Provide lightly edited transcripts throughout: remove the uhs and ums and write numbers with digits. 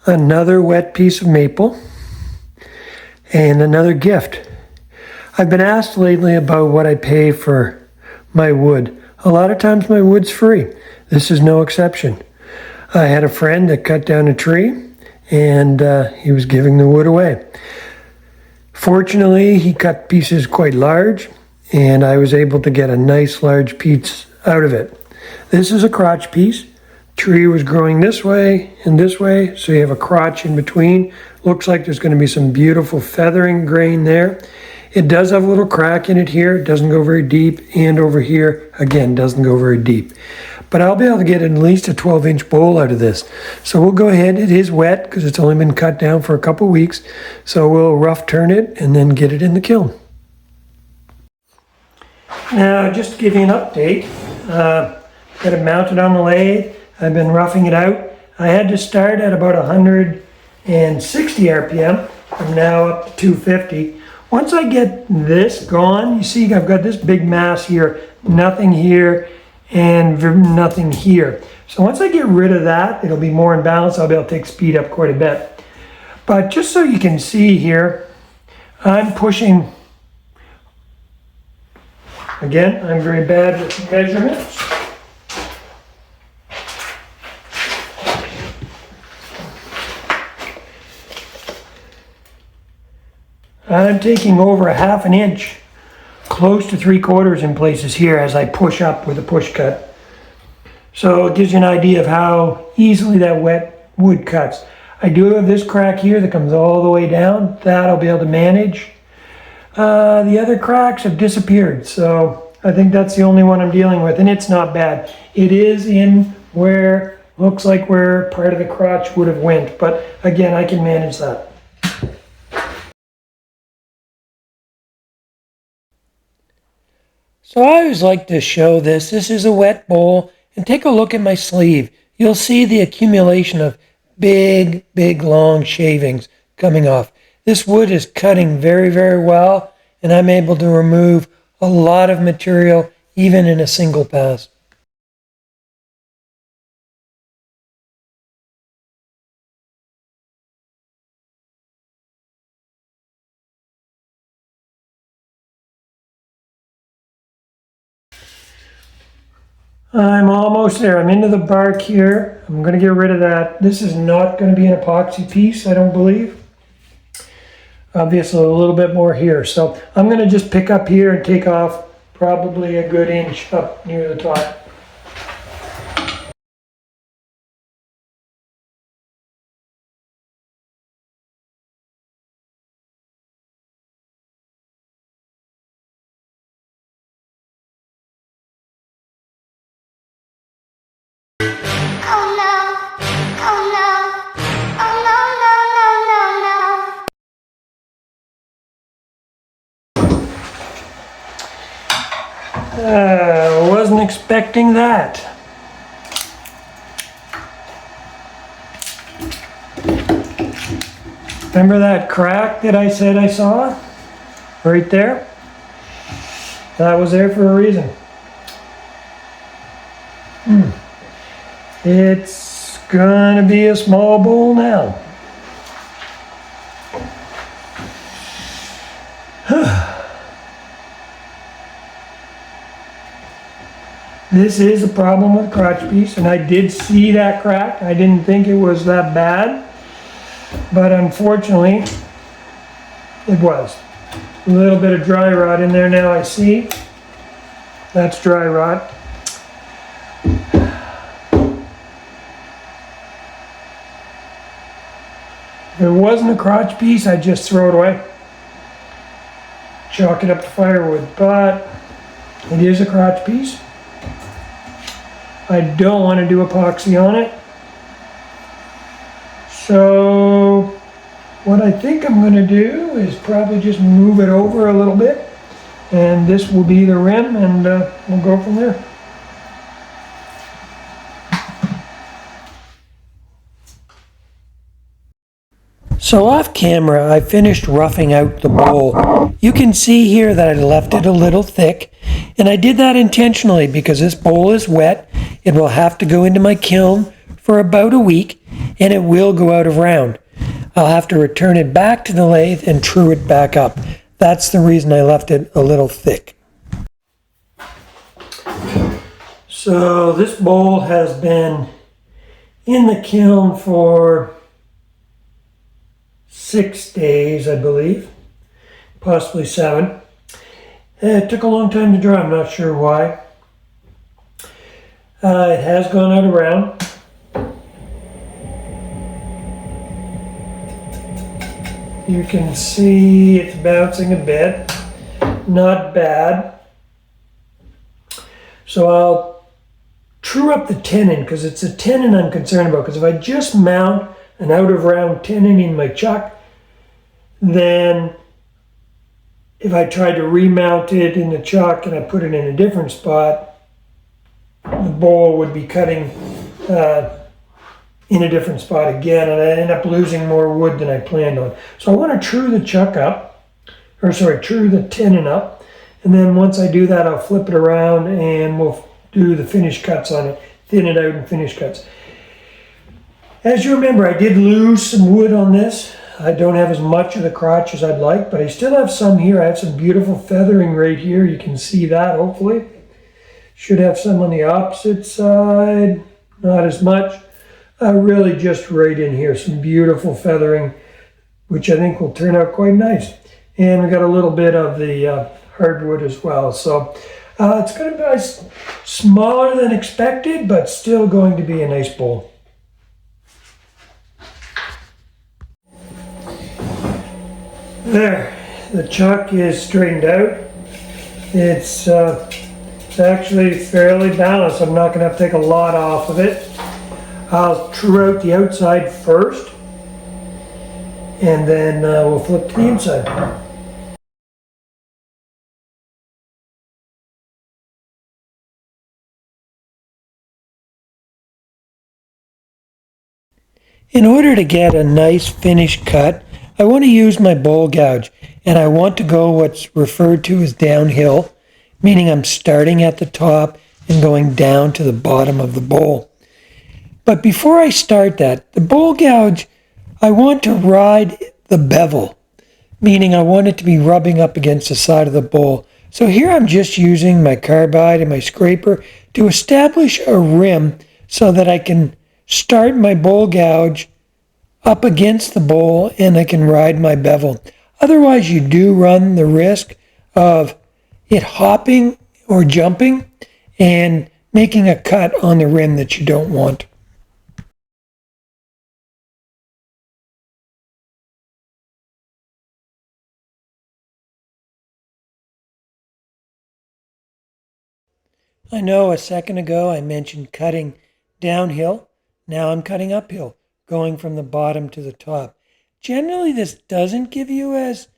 another wet piece of maple, and another gift. I've been asked lately about what I pay for my wood. A lot of times my wood's free. This is no exception. I had a friend that cut down a tree and he was giving the wood away. Fortunately, he cut pieces quite large and I was able to get a nice large piece out of it. This is a crotch piece. Tree was growing this way and this way, so you have a crotch in between. Looks like there's going to be some beautiful feathering grain there. It does have a little crack in it here. It doesn't go very deep, and over here, again, doesn't go very deep. But I'll be able to get at least a 12-inch bowl out of this. So we'll go ahead. It is wet because it's only been cut down for a couple weeks. So we'll rough turn it and then get it in the kiln. Now, just to give you an update, got it mounted on the lathe. I've been roughing it out. I had to start at about 160 RPM. I'm now up to 250. Once I get this gone, you see I've got this big mass here, nothing here, and nothing here. So once I get rid of that, it'll be more in balance. I'll be able to take speed up quite a bit. But just so you can see here, I'm pushing. Again, I'm very bad with measurements. I'm taking over 1/2 inch, close to 3/4 in places here as I push up with a push cut. So it gives you an idea of how easily that wet wood cuts. I do have this crack here that comes all the way down. That I'll be able to manage. The other cracks have disappeared, so I think that's the only one I'm dealing with, and it's not bad. It is in where, looks like where part of the crotch would have went, but again, I can manage that. So I always like to show this. This is a wet bowl, and take a look at my sleeve. You'll see the accumulation of big, long shavings coming off. This wood is cutting very, very well, and I'm able to remove a lot of material even in a single pass. I'm almost there. I'm into the bark here. I'm going to get rid of that. This is not going to be an epoxy piece, I don't believe. Obviously a little bit more here. So I'm going to just pick up here and take off probably a good inch up near the top. Wasn't expecting that. Remember that crack that I said I saw? Right there? That was there for a reason. It's gonna be a small bowl now. This is a problem with crotch piece, and I did see that crack. I didn't think it was that bad, but unfortunately, it was. A little bit of dry rot in there now, I see. That's dry rot. If it wasn't a crotch piece, I'd just throw it away. Chalk it up to firewood, but it is a crotch piece. I don't want to do epoxy on it. So what I think I'm going to do is probably just move it over a little bit, and this will be the rim, and we'll go from there. So off camera, I finished roughing out the bowl. You can see here that I left it a little thick, and I did that intentionally because this bowl is wet. It will have to go into my kiln for about a week, and it will go out of round. I'll have to return it back to the lathe and true it back up. That's the reason I left it a little thick. So this bowl has been in the kiln for 6 days, I believe, possibly 7. It took a long time to dry, I'm not sure why. It has gone out of round. You can see it's bouncing a bit, not bad. So I'll true up the tenon, because it's a tenon I'm concerned about, because if I just mount an out of round tenon in my chuck, then if I tried to remount it in the chuck and I put it in a different spot, the bowl would be cutting in a different spot again, and I end up losing more wood than I planned on. So I want to true the chuck up, true the tenon up, and then once I do that, I'll flip it around and we'll do the finish cuts on it, thin it out and finish cuts. As you remember, I did lose some wood on this. I don't have as much of the crotch as I'd like, but I still have some here. I have some beautiful feathering right here. You can see that, hopefully. Should have some on the opposite side, not as much. Really just right in here, some beautiful feathering, which I think will turn out quite nice. And we got a little bit of the hardwood as well. So it's going to be smaller than expected, but still going to be a nice bowl. There, the chuck is straightened out. It's actually fairly balanced. I'm not going to have to take a lot off of it. I'll true out the outside first, and then we'll flip to the inside. In order to get a nice finished cut, I want to use my bowl gouge, and I want to go what's referred to as downhill, meaning I'm starting at the top and going down to the bottom of the bowl. But before I start that, the bowl gouge, I want to ride the bevel, meaning I want it to be rubbing up against the side of the bowl. So here I'm just using my carbide and my scraper to establish a rim so that I can start my bowl gouge up against the bowl and I can ride my bevel. Otherwise, you do run the risk of it hopping or jumping and making a cut on the rim that you don't want. I know a second ago I mentioned cutting downhill. Now I'm cutting uphill, going from the bottom to the top. Generally, this doesn't give you as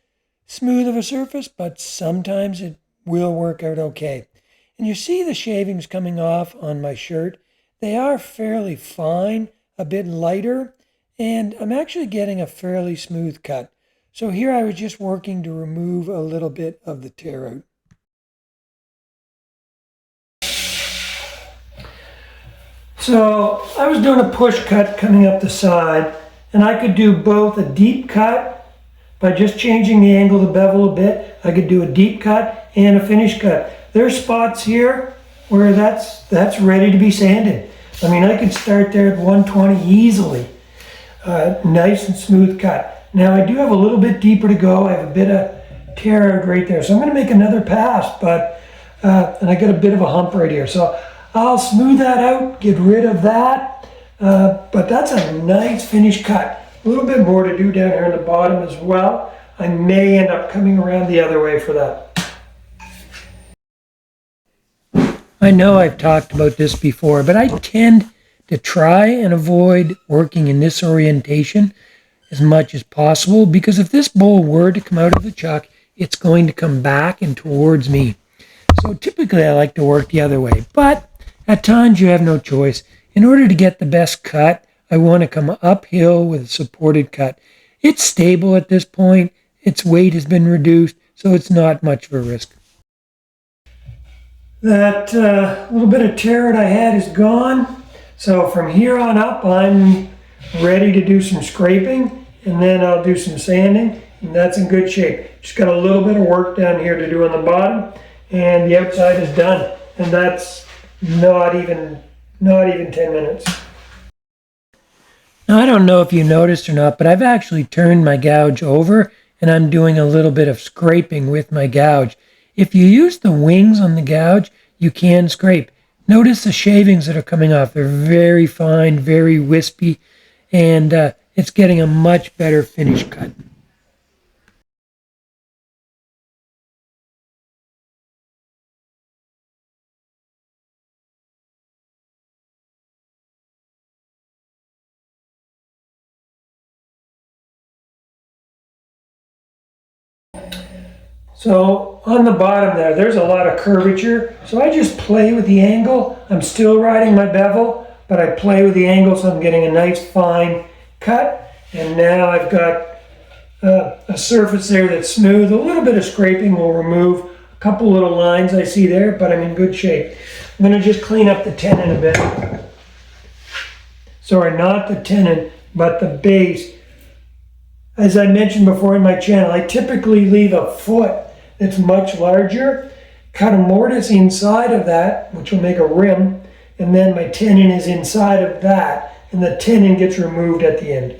smooth of a surface, but sometimes it will work out okay. And you see the shavings coming off on my shirt. They are fairly fine, a bit lighter, and I'm actually getting a fairly smooth cut. So here I was just working to remove a little bit of the tear out. So I was doing a push cut coming up the side, and I could do both a deep cut by just changing the angle of the bevel a bit. I could do a deep cut and a finish cut. There's spots here where that's ready to be sanded. I mean, I could start there at 120 easily. Nice and smooth cut. Now I do have a little bit deeper to go. I have a bit of tear out right there. So I'm going to make another pass, but and I got a bit of a hump right here. So I'll smooth that out, get rid of that, but that's a nice finished cut. A little bit more to do down here in the bottom as well. I may end up coming around the other way for that. I know I've talked about this before, but I tend to try and avoid working in this orientation as much as possible, because if this bowl were to come out of the chuck, it's going to come back and towards me. So typically I like to work the other way, but at times you have no choice. In order to get the best cut, I want to come uphill with a supported cut. It's stable at this point. Its weight has been reduced, so it's not much of a risk. That little bit of tear that I had is gone. So from here on up, I'm ready to do some scraping, and then I'll do some sanding, and that's in good shape. Just got a little bit of work down here to do on the bottom, and the outside is done, and that's not even 10 minutes. Now, I don't know if you noticed or not, but I've actually turned my gouge over, and I'm doing a little bit of scraping with my gouge. If you use the wings on the gouge, you can scrape. Notice the shavings that are coming off. They're very fine, very wispy, and it's getting a much better finish cut. So on the bottom there's a lot of curvature. So I just play with the angle. I'm still riding my bevel, but I play with the angle so I'm getting a nice fine cut. And now I've got a surface there that's smooth. A little bit of scraping will remove a couple little lines I see there, but I'm in good shape. I'm going to just clean up the tenon a bit. Sorry, not the tenon, but the base. As I mentioned before in my channel, I typically leave a foot that's much larger, cut a mortise inside of that, which will make a rim, and then my tenon is inside of that, and the tenon gets removed at the end.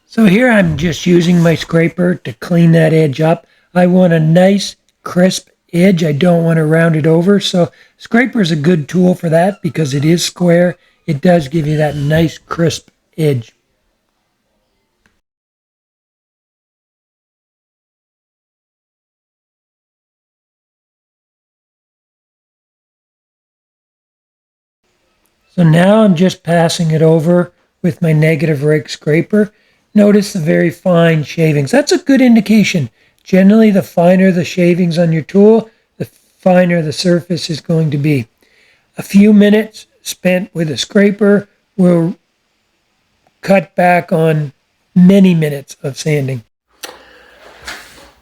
So here I'm just using my scraper to clean that edge up. I want a nice crisp edge. I don't want to round it over. So scraper is a good tool for that because it is square. It does give you that nice crisp edge. So now I'm just passing it over with my negative rake scraper. Notice the very fine shavings. That's a good indication. Generally, the finer the shavings on your tool, the finer the surface is going to be. A few minutes spent with a scraper will cut back on many minutes of sanding.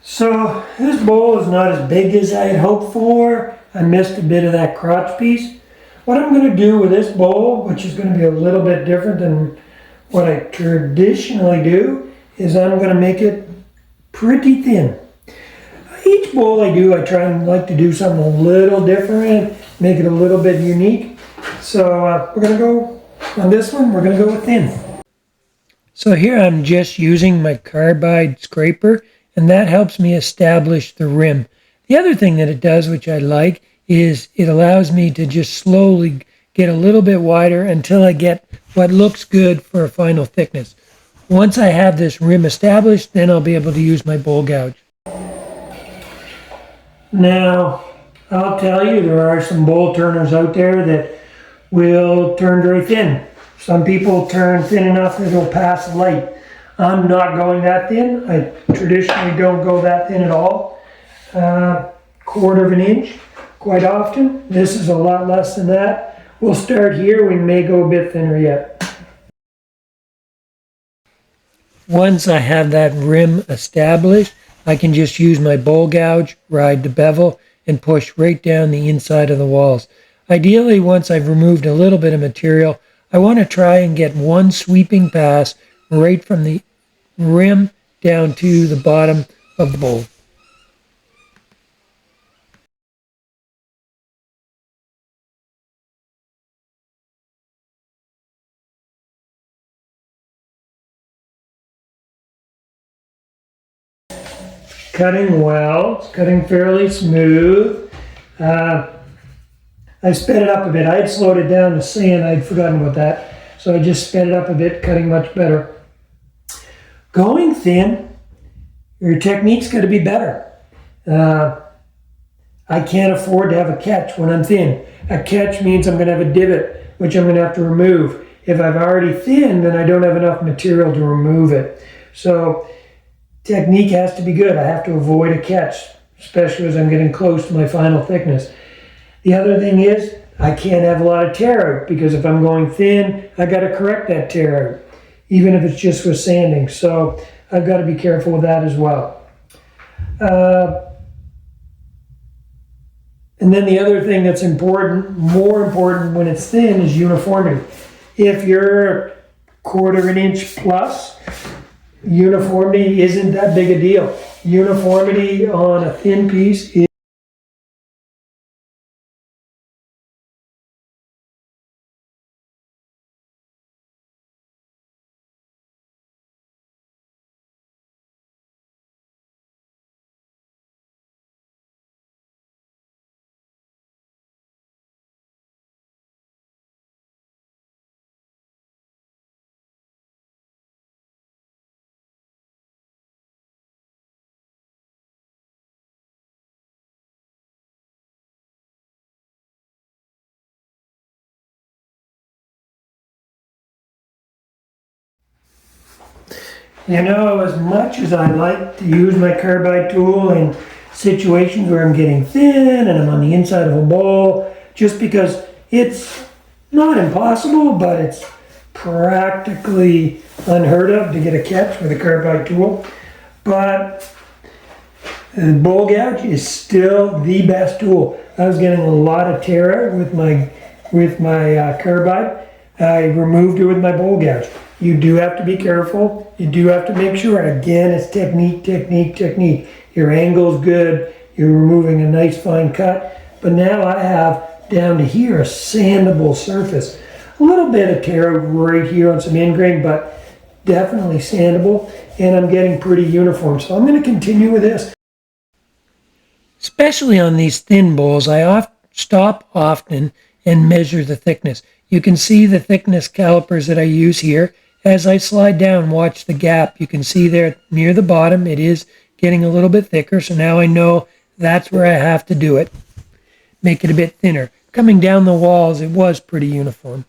So this bowl is not as big as I had hoped for. I missed a bit of that crotch piece. What I'm going to do with this bowl, which is going to be a little bit different than what I traditionally do, is I'm going to make it pretty thin. Each bowl I do, I try and like to do something a little different, make it a little bit unique. So we're going to go, on this one, we're going to go with thin. So here I'm just using my carbide scraper, and that helps me establish the rim. The other thing that it does, which I like, is it allows me to just slowly get a little bit wider until I get what looks good for a final thickness. Once I have this rim established, then I'll be able to use my bowl gouge. Now, I'll tell you, there are some bowl turners out there that will turn very thin. Some people turn thin enough that it'll pass light. I'm not going that thin. I traditionally don't go that thin at all. Quarter of an inch, quite often. This is a lot less than that. We'll start here. We may go a bit thinner yet. Once I have that rim established, I can just use my bowl gouge, ride the bevel, and push right down the inside of the walls. Ideally, once I've removed a little bit of material, I want to try and get one sweeping pass right from the rim down to the bottom of the bowl. Cutting well, it's cutting fairly smooth. I sped it up a bit. I had slowed it down to sand. I'd forgotten about that. So I just sped it up a bit, cutting much better. Going thin, your technique's got to be better. I can't afford to have a catch when I'm thin. A catch means I'm going to have a divot, which I'm going to have to remove. If I've already thinned, then I don't have enough material to remove it. So technique has to be good. I have to avoid a catch, especially as I'm getting close to my final thickness. The other thing is, I can't have a lot of tear out, because if I'm going thin, I got to correct that tear out, even if it's just with sanding. So I've got to be careful with that as well. And then the other thing that's important, more important when it's thin, is uniformity. If you're 1/4 an inch plus, uniformity isn't that big a deal. Uniformity on a thin piece is as much as I like to use my carbide tool in situations where I'm getting thin and I'm on the inside of a bowl, just because it's not impossible, but it's practically unheard of to get a catch with a carbide tool. But the bowl gouge is still the best tool. I was getting a lot of tear out with my carbide. I removed it with my bowl gouge. You do have to be careful. You do have to make sure. Again, it's technique, technique, technique. Your angle's good. You're removing a nice fine cut. But now I have down to here a sandable surface. A little bit of tear right here on some ingrain, but definitely sandable. And I'm getting pretty uniform. So I'm going to continue with this. Especially on these thin bowls, I stop often and measure the thickness. You can see the thickness calipers that I use here. As I slide down, watch the gap. You can see there near the bottom, it is getting a little bit thicker. So now I know that's where I have to do it. Make it a bit thinner. Coming down the walls, it was pretty uniform.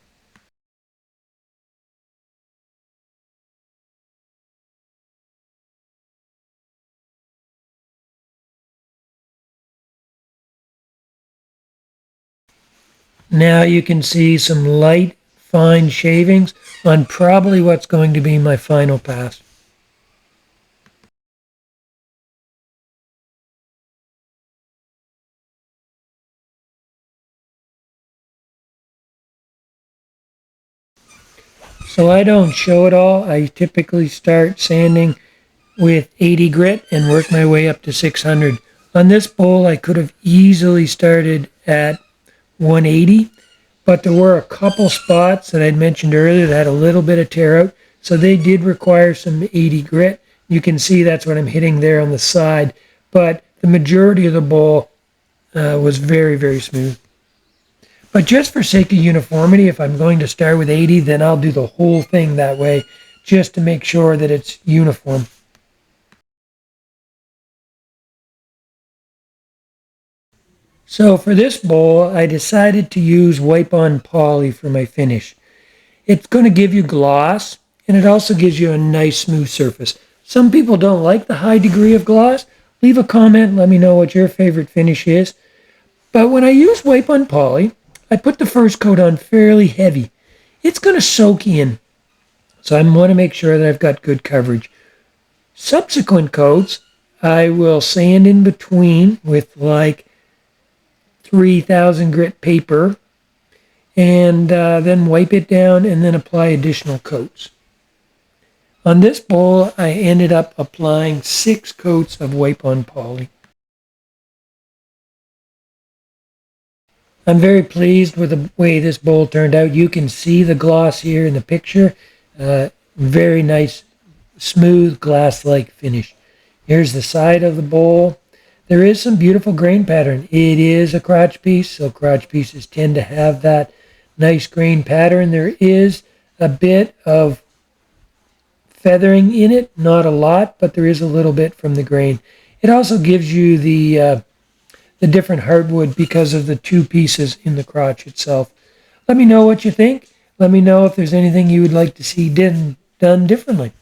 Now you can see some light, fine shavings on probably what's going to be my final pass. So I don't show it all. I typically start sanding with 80 grit and work my way up to 600. On this bowl, I could have easily started at 180, but there were a couple spots that I'd mentioned earlier that had a little bit of tear out, so they did require some 80 grit. You can see that's what I'm hitting there on the side, but the majority of the bowl was very, very smooth. But just for sake of uniformity, if I'm going to start with 80, then I'll do the whole thing that way, just to make sure that it's uniform. So for this bowl, I decided to use wipe-on poly for my finish. It's going to give you gloss, and it also gives you a nice smooth surface. Some people don't like the high degree of gloss. Leave a comment, let me know what your favorite finish is. But when I use wipe-on poly, I put the first coat on fairly heavy. It's going to soak in, so I want to make sure that I've got good coverage. Subsequent coats, I will sand in between with like 3000 grit paper and then wipe it down and then apply additional coats. On this bowl, I ended up applying 6 coats of wipe-on poly. I'm very pleased with the way this bowl turned out. You can see the gloss here in the picture. Very nice, smooth, glass-like finish. Here's the side of the bowl. There is some beautiful grain pattern. It is a crotch piece, so crotch pieces tend to have that nice grain pattern. There is a bit of feathering in it, not a lot, but there is a little bit from the grain. It also gives you the different hardwood because of the 2 pieces in the crotch itself. Let me know what you think. Let me know if there's anything you would like to see done differently.